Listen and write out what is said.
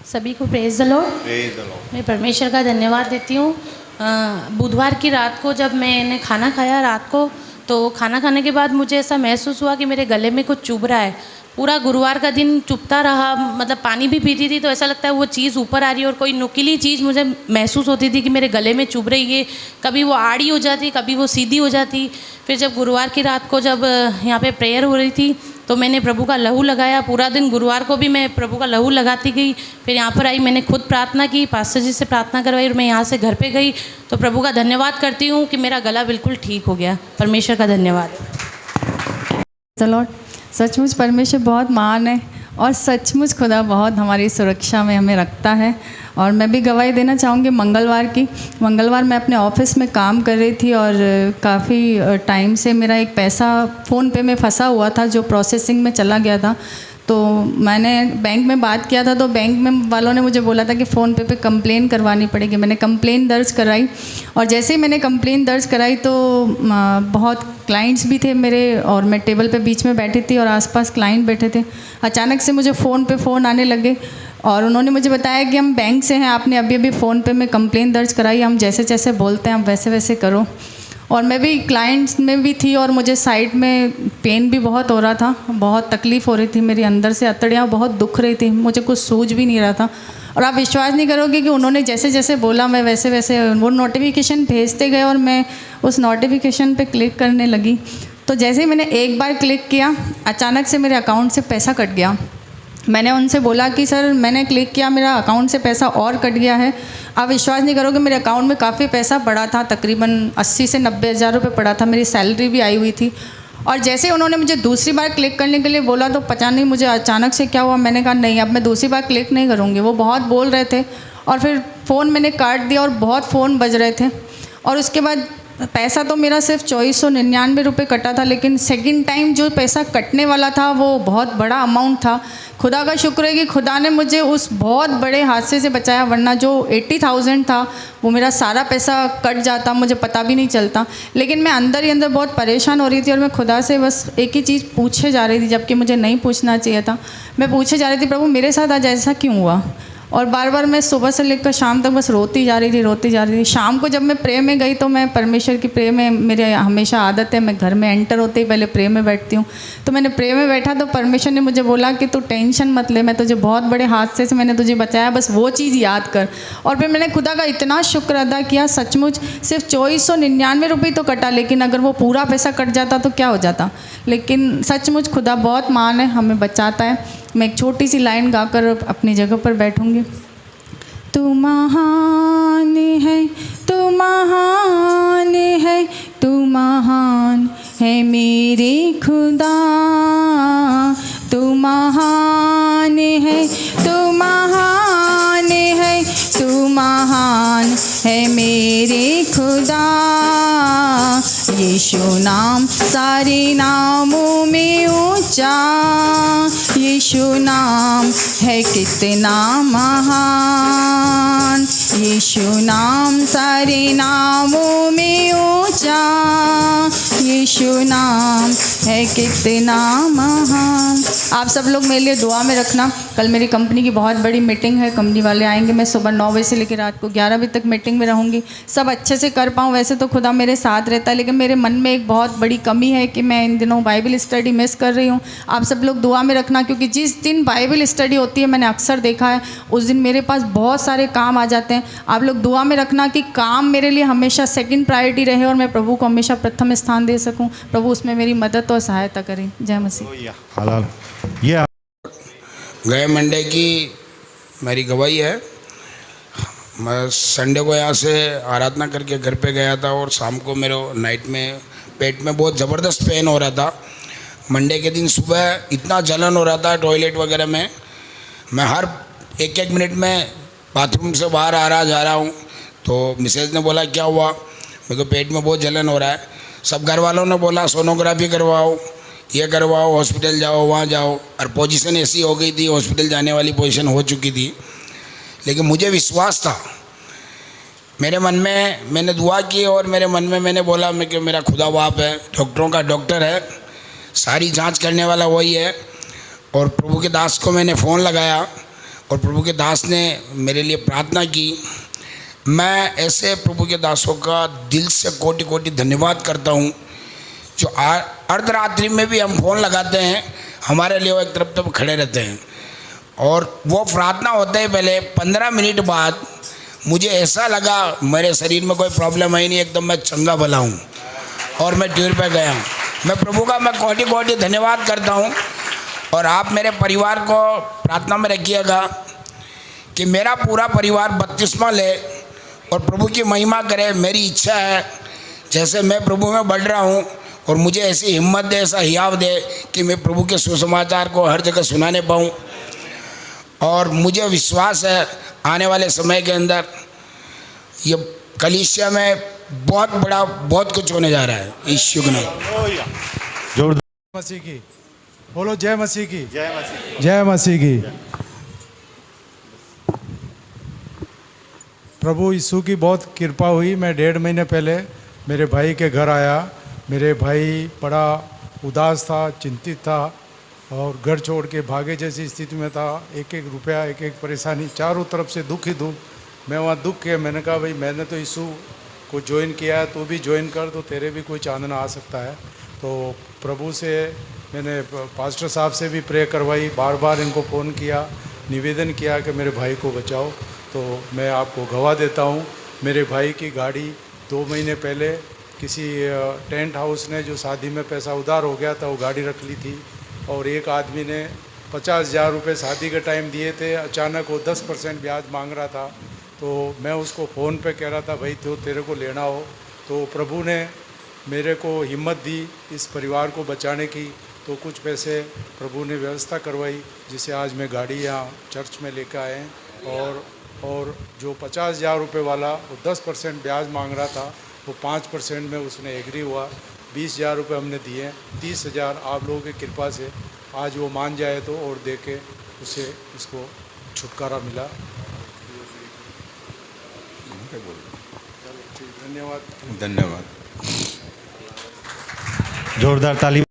सभी को praise the Lord. मैं परमेश्वर का धन्यवाद देती हूँ। बुधवार की रात को जब मैंने खाना खाया रात को, तो खाना खाने के बाद मुझे ऐसा महसूस हुआ कि मेरे गले में कुछ चुभ रहा है। पूरा गुरुवार का दिन चुभता रहा, मतलब पानी भी पीती थी तो ऐसा लगता है वो चीज़ ऊपर आ रही है और कोई नुकीली चीज़ मुझे महसूस होती थी कि मेरे गले में चुभ रही है। कभी वो आड़ी हो जाती, कभी वो सीधी हो जाती। फिर जब गुरुवार की रात को जब यहाँ पे प्रेयर हो रही थी तो मैंने प्रभु का लहू लगाया। पूरा दिन गुरुवार को भी मैं प्रभु का लहू लगाती गई। फिर यहाँ पर आई, मैंने खुद प्रार्थना की, पास्टर जी से प्रार्थना करवाई और मैं यहाँ से घर पे गई तो प्रभु का धन्यवाद करती हूँ कि मेरा गला बिल्कुल ठीक हो गया। परमेश्वर का धन्यवाद। लॉर्ड, सचमुच परमेश्वर बहुत महान है और सचमुच खुदा बहुत हमारी सुरक्षा में हमें रखता है। और मैं भी गवाही देना चाहूँगी मंगलवार मैं अपने ऑफिस में काम कर रही थी और काफ़ी टाइम से मेरा एक पैसा फ़ोन पे में फंसा हुआ था जो प्रोसेसिंग में चला गया था। तो मैंने बैंक में बात किया था तो बैंक में वालों ने मुझे बोला था कि फ़ोन पे कंप्लेन करवानी पड़ेगी। मैंने कंप्लेन दर्ज कराई और जैसे ही मैंने कंप्लेन दर्ज कराई तो बहुत क्लाइंट्स भी थे मेरे और मैं टेबल पे बीच में बैठी थी और आसपास क्लाइंट बैठे थे। अचानक से मुझे फ़ोन आने लगे और उन्होंने मुझे बताया कि हम बैंक से हैं, आपने अभी फ़ोन पे में कंप्लेन दर्ज कराई, हम जैसे जैसे बोलते हैं आप वैसे वैसे करो। और मैं भी क्लाइंट्स में भी थी और मुझे साइड में पेन भी बहुत हो रहा था, बहुत तकलीफ़ हो रही थी, मेरी अंदर से अतड़ियाँ बहुत दुख रही थी, मुझे कुछ सूझ भी नहीं रहा था। और आप विश्वास नहीं करोगे कि उन्होंने जैसे जैसे बोला मैं वैसे वैसे वो नोटिफिकेशन भेजते गए और मैं उस नोटिफिकेशन पे क्लिक करने लगी। तो जैसे ही मैंने एक बार क्लिक किया अचानक से मेरे अकाउंट से पैसा कट गया। मैंने उनसे बोला कि सर मैंने क्लिक किया, मेरा अकाउंट से पैसा और कट गया है। आप विश्वास नहीं करोगे मेरे अकाउंट में काफ़ी पैसा पड़ा था, तकरीबन 80 से 90 हज़ार रुपये पड़ा था, मेरी सैलरी भी आई हुई थी। और जैसे उन्होंने मुझे दूसरी बार क्लिक करने के लिए बोला तो पता नहीं मुझे अचानक से क्या हुआ, मैंने कहा नहीं अब मैं दूसरी बार क्लिक नहीं करूँगी। वो बहुत बोल रहे थे और फिर फ़ोन मैंने काट दिया और बहुत फ़ोन बज रहे थे। और उसके बाद पैसा तो मेरा सिर्फ 2499 रुपये कटा था, लेकिन सेकंड टाइम जो पैसा कटने वाला था वो बहुत बड़ा अमाउंट था। खुदा का शुक्र है कि खुदा ने मुझे उस बहुत बड़े हादसे से बचाया, वरना जो 80,000 था वो मेरा सारा पैसा कट जाता, मुझे पता भी नहीं चलता। लेकिन मैं अंदर ही अंदर बहुत परेशान हो रही थी और मैं खुदा से बस एक ही चीज़ पूछे जा रही थी, जबकि मुझे नहीं पूछना चाहिए था। मैं पूछे जा रही थी, प्रभु मेरे साथ आज ऐसा क्यों हुआ। और बार बार मैं सुबह से लेकर शाम तक बस रोती जा रही थी। शाम को जब मैं प्रे में गई तो मैं परमेश्वर की प्रे में, मेरे हमेशा आदत है मैं घर में एंटर होते ही पहले प्रे में बैठती हूँ। तो मैंने प्रे में बैठा तो परमेश्वर ने मुझे बोला कि तू टेंशन मत ले, मैं तुझे बहुत बड़े हादसे से मैंने तुझे बचाया, बस वो चीज़ याद कर। और फिर मैंने खुदा का इतना शुक्र अदा किया। सचमुच सिर्फ 2499 रुपये तो कटा, लेकिन अगर वो पूरा पैसा कट जाता तो क्या हो जाता। लेकिन सचमुच खुदा बहुत महान है, हमें बचाता है। मैं एक छोटी सी लाइन गाकर अपनी जगह पर बैठूंगी। तू महान है, तू महान है, तू महान है मेरे खुदा, तू महान है, तू महान है, तू महान है मेरे खुदा। यीशु नाम सारे नामों में ऊंचा, यीशु नाम है कितना महान, यीशु नाम सारे नामों में ऊंचा, यीशु नाम है कितना महान। आप सब लोग मेरे लिए दुआ में रखना। कल मेरी कंपनी की बहुत बड़ी मीटिंग है, कंपनी वाले आएंगे। मैं सुबह 9 बजे से लेकर रात को 11 बजे तक मीटिंग में रहूँगी। सब अच्छे से कर पाऊँ, वैसे तो खुदा मेरे साथ रहता है, लेकिन मेरे मन में एक बहुत बड़ी कमी है कि मैं इन दिनों बाइबल स्टडी मिस कर रही हूँ। आप सब लोग दुआ में रखना, क्योंकि जिस दिन बाइबल स्टडी होती है मैंने अक्सर देखा है उस दिन मेरे पास बहुत सारे काम आ जाते हैं। आप लोग दुआ में रखना कि काम मेरे लिए हमेशा सेकंड प्रायोरिटी रहे और मैं प्रभु को हमेशा प्रथम स्थान दे सकूं। प्रभु उसमें मेरी मदद और सहायता करें। जय मसीह। ये गए मंडे की मेरी गवाही है। मैं संडे को यहाँ से आराधना करके घर पे गया था और शाम को मेरे नाइट में पेट में बहुत ज़बरदस्त पेन हो रहा था। मंडे के दिन सुबह इतना जलन हो रहा था टॉयलेट वगैरह में, मैं हर एक मिनट में बाथरूम से बाहर आ रहा जा रहा हूँ। तो मिसेज ने बोला क्या हुआ, मेरे को पेट में बहुत जलन हो रहा है। सब घर वालों ने बोला सोनोग्राफी करवाओ, ये करवाओ, हॉस्पिटल जाओ, वहाँ जाओ। और पोजीशन ऐसी हो गई थी, हॉस्पिटल जाने वाली पोजीशन हो चुकी थी। लेकिन मुझे विश्वास था, मेरे मन में मैंने दुआ की और मेरे मन में मैंने बोला मैं कि मेरा खुदा बाप है, डॉक्टरों का डॉक्टर है, सारी जांच करने वाला वही है। और प्रभु के दास को मैंने फ़ोन लगाया और प्रभु के दास ने मेरे लिए प्रार्थना की। मैं ऐसे प्रभु के दासों का दिल से कोटि कोटि धन्यवाद करता हूँ, जो अर्धरात्रि में भी हम फ़ोन लगाते हैं, हमारे लिए वो एक तरफ खड़े रहते हैं। और वो प्रार्थना होते ही पहले 15 मिनट बाद मुझे ऐसा लगा मेरे शरीर में कोई प्रॉब्लम है नहीं, एकदम मैं चंगा भला हूँ और मैं टूर पे गया हूँ। मैं प्रभु का मैं कोटि कोटि धन्यवाद करता हूँ। और आप मेरे परिवार को प्रार्थना में रखिएगा कि मेरा पूरा परिवार बपतिस्मा ले और प्रभु की महिमा करे। मेरी इच्छा है जैसे मैं प्रभु में बढ़ रहा हूँ, और मुझे ऐसी हिम्मत दे, ऐसा हियाव दे कि मैं प्रभु के सुसमाचार को हर जगह सुनाने पाऊँ। और मुझे विश्वास है आने वाले समय के अंदर ये कलीसिया में बहुत बड़ा बहुत कुछ होने जा रहा है। इस युग में जोरदार मसीह की बोलो, जय मसीह की, जय मसीह की। प्रभु यीशु की बहुत कृपा हुई। मैं 1.5 महीने पहले मेरे भाई के घर आया। मेरे भाई बड़ा उदास था, चिंतित था और घर छोड़ के भागे जैसी स्थिति में था। एक एक रुपया, एक एक परेशानी, चारों तरफ से दुख ही दुख। मैं वहाँ दुख के मैंने कहा भाई मैंने तो यीशु को ज्वाइन किया है, तू भी ज्वाइन कर, तो तेरे भी कोई चांदना आ सकता है। तो प्रभु से मैंने पास्टर साहब से भी प्रे करवाई, बार बार इनको फ़ोन किया, निवेदन किया कि मेरे भाई को बचाओ। तो मैं आपको गवाह देता हूँ, मेरे भाई की गाड़ी 2 महीने पहले किसी टेंट हाउस ने, जो शादी में पैसा उधार हो गया था, वो गाड़ी रख ली थी। और एक आदमी ने 50,000 रुपये शादी के टाइम दिए थे, अचानक वो 10% ब्याज मांग रहा था। तो मैं उसको फ़ोन पे कह रहा था भाई तो तेरे को लेना हो। तो प्रभु ने मेरे को हिम्मत दी इस परिवार को बचाने की। तो कुछ पैसे प्रभु ने व्यवस्था करवाई, जिसे आज मैं गाड़ी यहाँ चर्च में लेकर आए हैं। और जो 50,000 रुपये वाला वो 10% ब्याज मांग रहा था, वो 5% में उसने एग्री हुआ। 20,000 रुपये हमने दिए, 30,000 आप लोगों की कृपा से आज वो मान जाए तो और दे के उसे उसको छुटकारा मिला। धन्यवाद। धन्यवाद। जोरदार ताली।